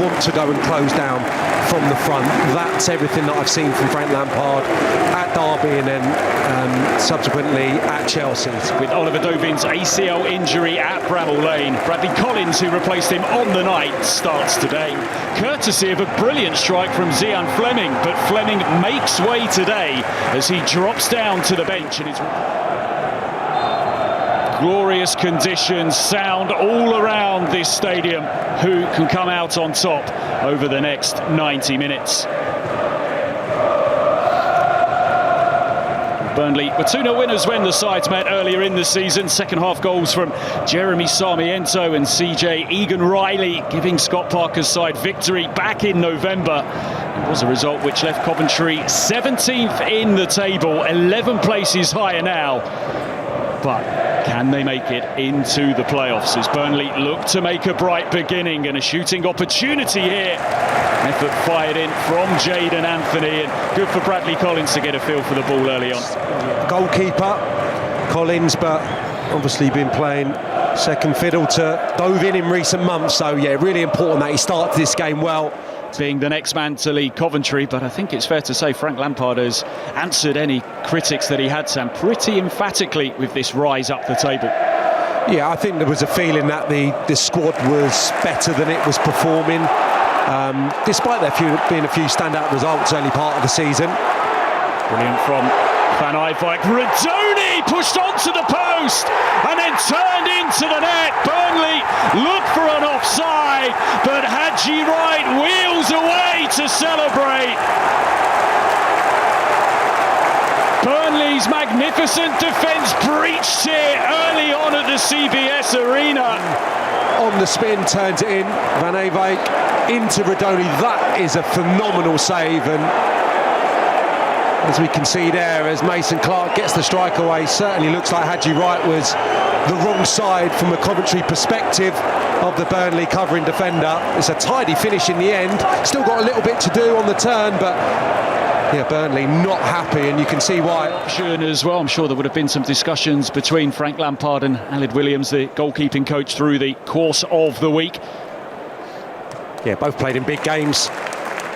want to go and close down from the front. That's everything that I've seen from Frank Lampard at Derby and then subsequently at Chelsea. With Oliver Dovin's ACL injury at Bramall Lane, Bradley Collins, who replaced him on the night, starts today. Courtesy of a brilliant strike from Zian Fleming, but Fleming makes way today as he drops down to the bench and is... Glorious conditions, sound all around this stadium. Who can come out on top over the next 90 minutes? Burnley were 2-0 winners when the sides met earlier in the season. Second half goals from Jeremy Sarmiento and CJ Egan-Riley giving Scott Parker's side victory back in November. It was a result which left Coventry 17th in the table, 11 places higher now. But can they make it into the playoffs as Burnley look to make a bright beginning and a shooting opportunity here? Effort fired in from Jadon Anthony, and good for Bradley Collins to get a feel for the ball early on. Goalkeeper Collins, but obviously been playing second fiddle to Dovin in recent months, so yeah, really important that he starts this game well. Being the next man to lead Coventry, but I think it's fair to say Frank Lampard has answered any critics that he had, Sam, pretty emphatically with this rise up the table. Yeah, I think there was a feeling that the squad was better than it was performing, despite there being a few standout results early part of the season. Brilliant from Van Eyck. Radoni pushed onto the post and then turned into the net. Burnley look for an offside, but Haji Wright wheels away to celebrate. Burnley's magnificent defence breached here early on at the CBS Arena. On the spin, turns it in. Van Eyck into Radoni. That is a phenomenal save, and as we can see there, as Mason Clark gets the strike away, certainly looks like Haji Wright was the wrong side from a Coventry perspective of the Burnley covering defender. It's a tidy finish in the end. Still got a little bit to do on the turn, but yeah, Burnley not happy, and you can see why. Option as well. I'm sure there would have been some discussions between Frank Lampard and Aled Williams, the goalkeeping coach, through the course of the week. Yeah, both played in big games.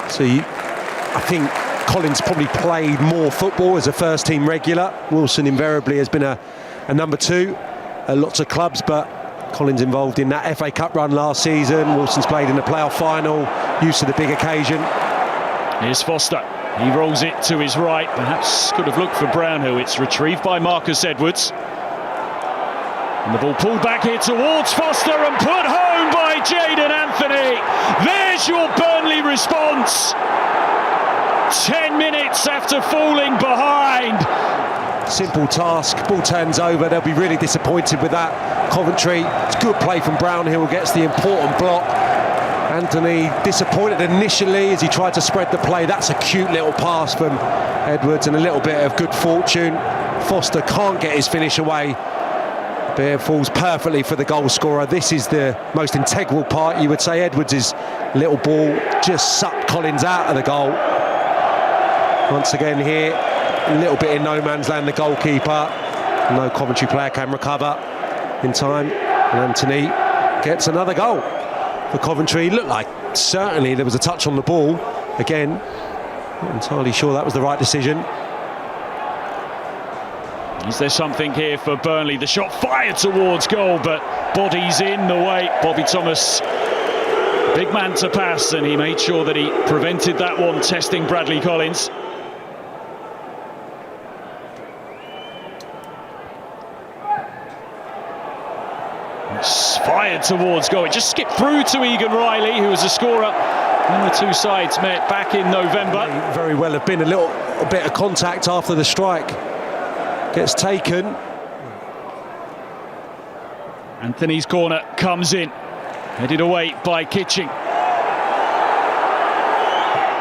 So I think Collins probably played more football as a first-team regular. Wilson invariably has been a number two at lots of clubs, but Collins involved in that FA Cup run last season. Wilson's played in the playoff final, used to the big occasion. Here's Foster. He rolls it to his right. Perhaps could have looked for Brownhill. It's retrieved by Marcus Edwards. And the ball pulled back here towards Foster and put home by Jadon Anthony. There's your Burnley response. 10 minutes after falling behind. Simple task, ball turns over, they'll be really disappointed with that. Coventry, it's good play from Brownhill, gets the important block. Anthony disappointed initially as he tried to spread the play. That's a cute little pass from Edwards and a little bit of good fortune. Foster can't get his finish away, but it falls perfectly for the goal scorer. This is the most integral part, you would say. Edwards' little ball just sucked Collins out of the goal. Once again here, a little bit in no man's land, the goalkeeper. No Coventry player can recover in time. And Anthony gets another goal for Coventry. Looked like certainly there was a touch on the ball. Again, not entirely sure that was the right decision. Is there something here for Burnley? The shot fired towards goal, but bodies in the way. Bobby Thomas, big man to pass, and he made sure that he prevented that one, testing Bradley Collins. Fired towards goal. It just skipped through to Egan-Riley, who was a scorer when the two sides met back in November. Very well have been a little bit of contact after the strike gets taken. Anthony's corner comes in, headed away by Kitching.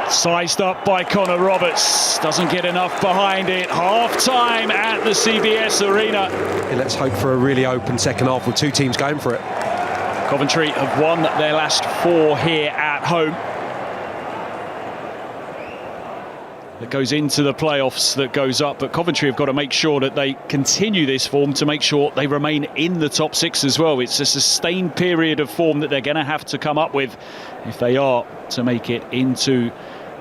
Sized up by Connor Roberts, doesn't get enough behind it. Half-time at the CBS Arena. Let's hope for a really open second half with two teams going for it. Coventry have won their last 4 here at home. that goes into the playoffs that goes up, but Coventry have got to make sure that they continue this form to make sure they remain in the top 6 as well. It's a sustained period of form that they're going to have to come up with if they are to make it into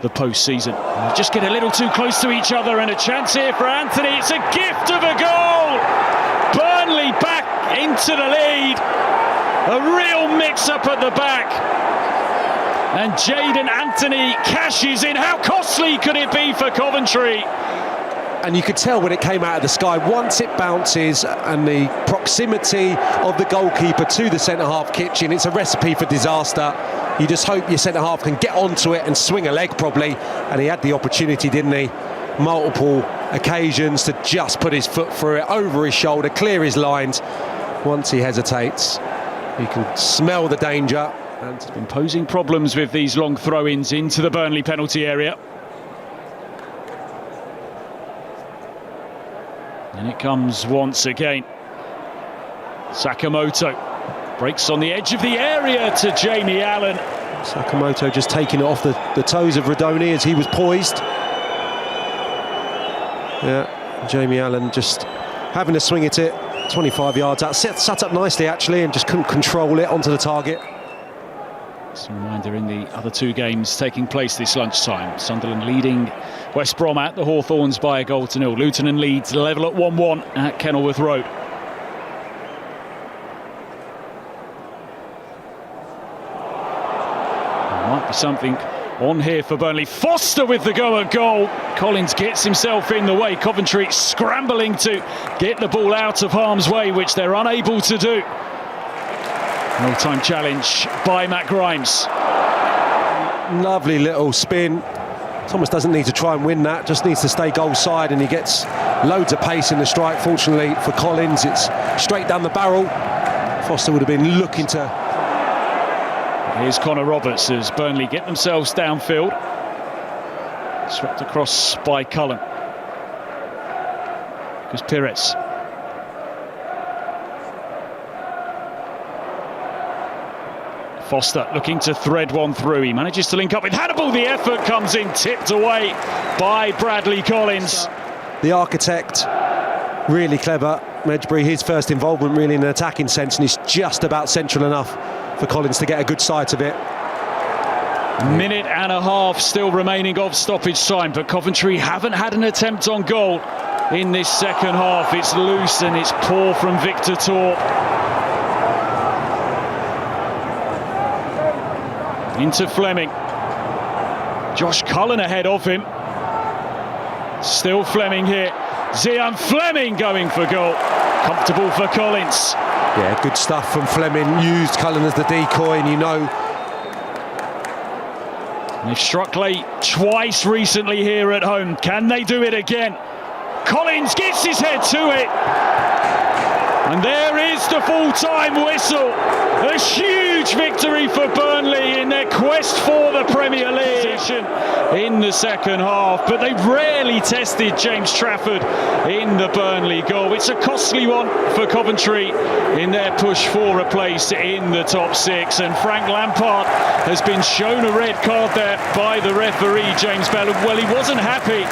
the postseason. They just get a little too close to each other, and a chance here for Anthony. It's a gift of a goal. Burnley back into the lead. A real mix-up at the back. And Jaden Anthony cashes in. How costly could it be for Coventry? And you could tell when it came out of the sky, once it bounces and the proximity of the goalkeeper to the centre-half kitchen, it's a recipe for disaster. You just hope your centre-half can get onto it and swing a leg probably. And he had the opportunity, didn't he? Multiple occasions to just put his foot through it, over his shoulder, clear his lines. Once he hesitates, you can smell the danger. And it's been posing problems with these long throw-ins into the Burnley penalty area. And it comes once again. Sakamoto breaks on the edge of the area to Jamie Allen. Sakamoto just taking it off the toes of Rodoni as he was poised. Yeah, Jamie Allen just having a swing at it. 25 yards out, sat up nicely actually, and just couldn't control it onto the target. Just a reminder, in the other 2 games taking place this lunchtime, Sunderland leading West Brom at the Hawthorns by 1-0. Luton and Leeds level at 1-1 at Kenilworth Road. There might be something on here for Burnley. Foster with the go at goal. Collins gets himself in the way. Coventry scrambling to get the ball out of harm's way, which they're unable to do. No-time challenge by Matt Grimes. Lovely little spin. Thomas doesn't need to try and win that, just needs to stay goal side, and he gets loads of pace in the strike. Fortunately for Collins, it's straight down the barrel. Foster would have been looking to... Here's Connor Roberts as Burnley get themselves downfield. Swept across by Cullen. Because Pires. Foster looking to thread one through. He manages to link up with Hannibal. The effort comes in, tipped away by Bradley Collins. The architect, really clever. Medjbury, his first involvement really in an attacking sense, and he's just about central enough for Collins to get a good sight of it. Minute and a half still remaining of stoppage time, but Coventry haven't had an attempt on goal in this second half. It's loose and it's poor from Victor Torp. Into Fleming. Josh Cullen ahead of him. Still Fleming here. Zian Fleming going for goal. Comfortable for Collins. Yeah, good stuff from Fleming. Used Cullen as the decoy, and you know. And they've struck late twice recently here at home. Can they do it again? Collins gets his head to it. And there is the full-time whistle. A huge victory for Burnley in their quest for the Premier League in the second half. But they rarely tested James Trafford in the Burnley goal. It's a costly one for Coventry in their push for a place in the top 6. And Frank Lampard has been shown a red card there by the referee, James Bell. Well, he wasn't happy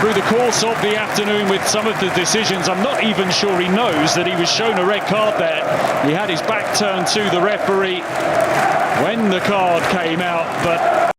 through the course of the afternoon with some of the decisions. I'm not even sure he knows that he was shown a red card there. He had his back turned to the referee when the card came out, but